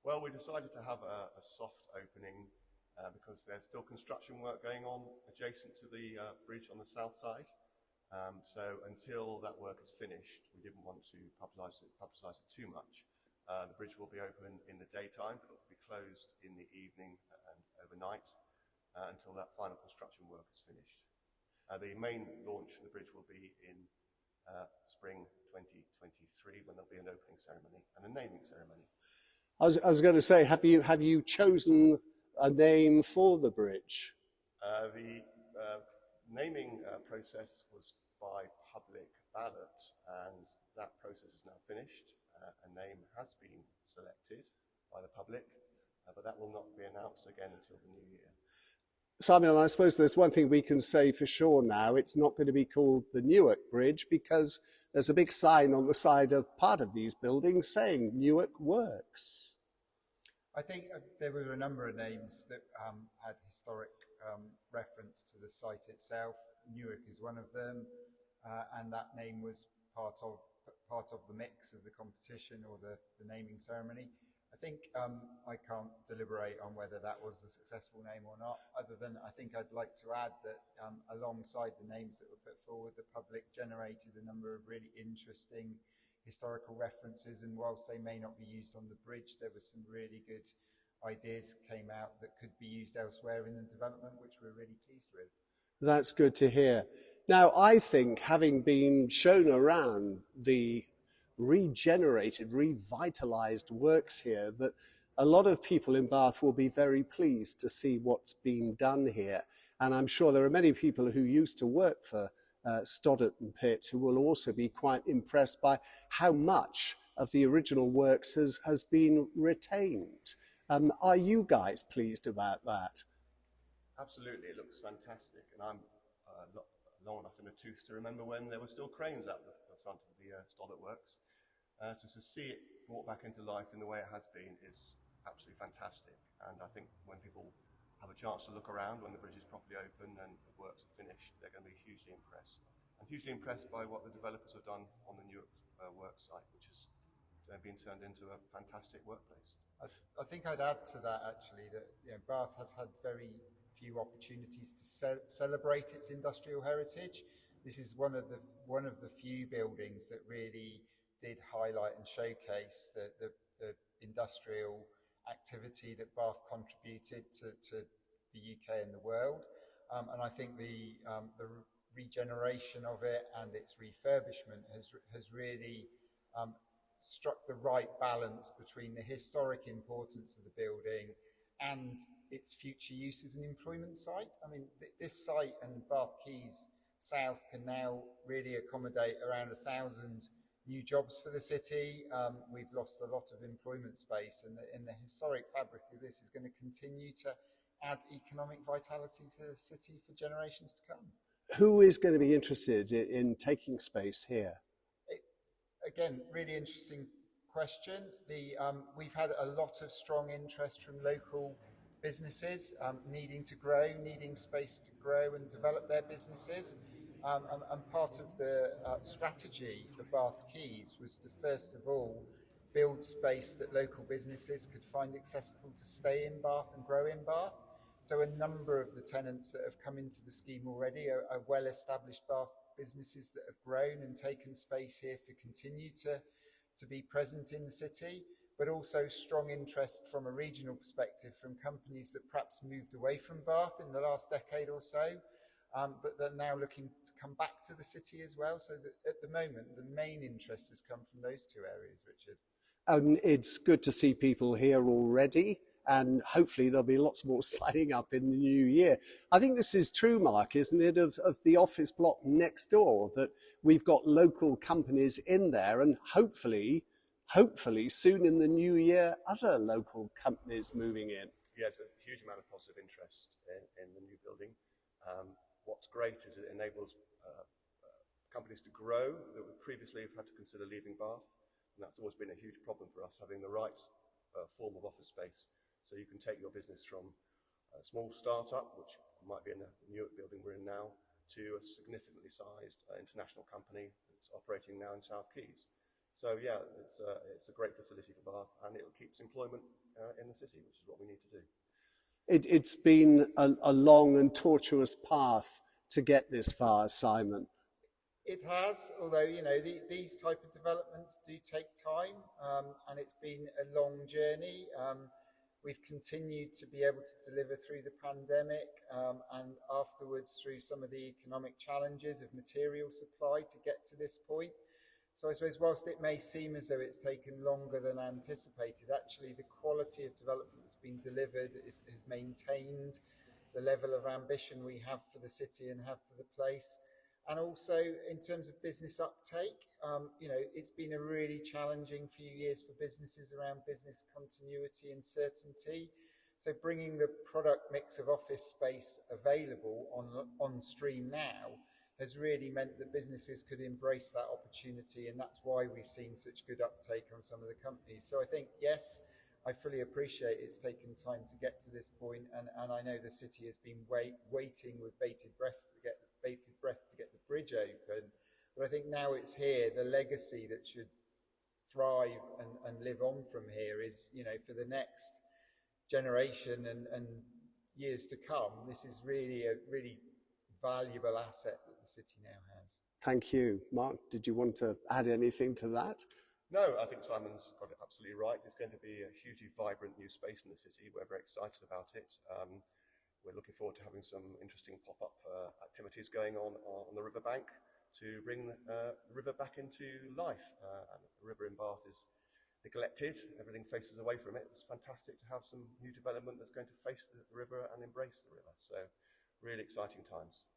Well, we decided to have a soft opening because there's still construction work going on adjacent to the bridge on the south side. So until that work is finished, we didn't want to publicise it too much. The bridge will be open in the daytime, but it will be closed in the evening and overnight until that final construction work is finished. The main launch of the bridge will be in spring 2023, when there'll be an opening ceremony and a naming ceremony. I was going to say, have you chosen a name for the bridge? The naming process was by public ballot, and that process is now finished. A name has been selected by the public, but that will not be announced again until the new year. Simon, I suppose there's one thing we can say for sure now. It's not going to be called the Newark Bridge because there's a big sign on the side of part of these buildings saying Newark Works. I think there were a number of names that had historic reference to the site itself. Newark is one of them, and that name was part of the mix of the competition or the naming ceremony. I think I can't deliberate on whether that was the successful name or not, other than I think I'd like to add that alongside the names that were put forward, the public generated a number of really interesting historical references, and whilst they may not be used on the bridge, there were some really good ideas came out that could be used elsewhere in the development, which we're really pleased with. That's good to hear. Now, I think, having been shown around the regenerated, revitalized works here, that a lot of people in Bath will be very pleased to see what's being done here. And I'm sure there are many people who used to work for Stothert and Pitt who will also be quite impressed by how much of the original works has been retained. Are you guys pleased about that? Absolutely, it looks fantastic, and I'm long enough in the tooth to remember when there were still cranes out the front of the Stothert Works. So to see it brought back into life in the way it has been is absolutely fantastic, and I think when people have a chance to look around when the bridge is properly open and the works are finished, they're going to be hugely impressed. I'm hugely impressed by what the developers have done on the Newark Works site, which has been turned into a fantastic workplace. I think I'd add to that actually that Bath has had very few opportunities to celebrate its industrial heritage. This is one of the few buildings that really did highlight and showcase the industrial activity that Bath contributed to the UK and the world. And I think the regeneration of it and its refurbishment has really struck the right balance between the historic importance of the building and its future use as an employment site. I mean, this site and Bath Quays South can now really accommodate around 1,000 new jobs for the city. We've lost a lot of employment space, and the historic fabric of this is going to continue to add economic vitality to the city for generations to come. Who is going to be interested in taking space here? Again, really interesting question. We've had a lot of strong interest from local businesses needing to grow, needing space to grow and develop their businesses. And part of the strategy for Bath Quays was to first of all build space that local businesses could find accessible to stay in Bath and grow in Bath. So a number of the tenants that have come into the scheme already are well-established Bath businesses that have grown and taken space here to continue to be present in the city, but also strong interest from a regional perspective from companies that perhaps moved away from Bath in the last decade or so, but they're now looking to come back to the city as well. So that at the moment, the main interest has come from those two areas, Richard. It's good to see people here already, and hopefully there'll be lots more signing up in the new year. I think this is true, Mark, isn't it, of the office block next door, that we've got local companies in there, and hopefully soon in the new year, other local companies moving in. Yeah, it's a huge amount of positive interest in the new building. What's great is it enables companies to grow that would previously have had to consider leaving Bath, and that's always been a huge problem for us, having the right form of office space. So you can take your business from a small startup, which might be in the Newark building we're in now, to a significantly sized international company that's operating now in South Quays. So yeah, it's a great facility for Bath, and it keeps employment in the city, which is what we need to do. It's been a long and tortuous path to get this far, Simon. It has, although, you know, these type of developments do take time, and it's been a long journey. We've continued to be able to deliver through the pandemic, and afterwards through some of the economic challenges of material supply to get to this point. So I suppose whilst it may seem as though it's taken longer than anticipated, actually the quality of development that's been delivered is maintained the level of ambition we have for the city and have for the place. And also in terms of business uptake, you know, it's been a really challenging few years for businesses around business continuity and certainty. So bringing the product mix of office space available on stream now has really meant that businesses could embrace that opportunity, and that's why we've seen such good uptake on some of the companies. So I think, yes, I fully appreciate it's taken time to get to this point, and I know the city has been waiting with bated breath to get the bridge open. But I think now it's here, the legacy that should thrive and live on from here is, you know, for the next generation and years to come, this is really a really valuable asset that the city now has. Thank you. Mark, did you want to add anything to that? No, I think Simon's got it absolutely right. It's going to be a hugely vibrant new space in the city. We're very excited about it. We're looking forward to having some interesting pop-up activities going on the riverbank to bring the river back into life. And the river in Bath is neglected. Everything faces away from it. It's fantastic to have some new development that's going to face the river and embrace the river. So really exciting times.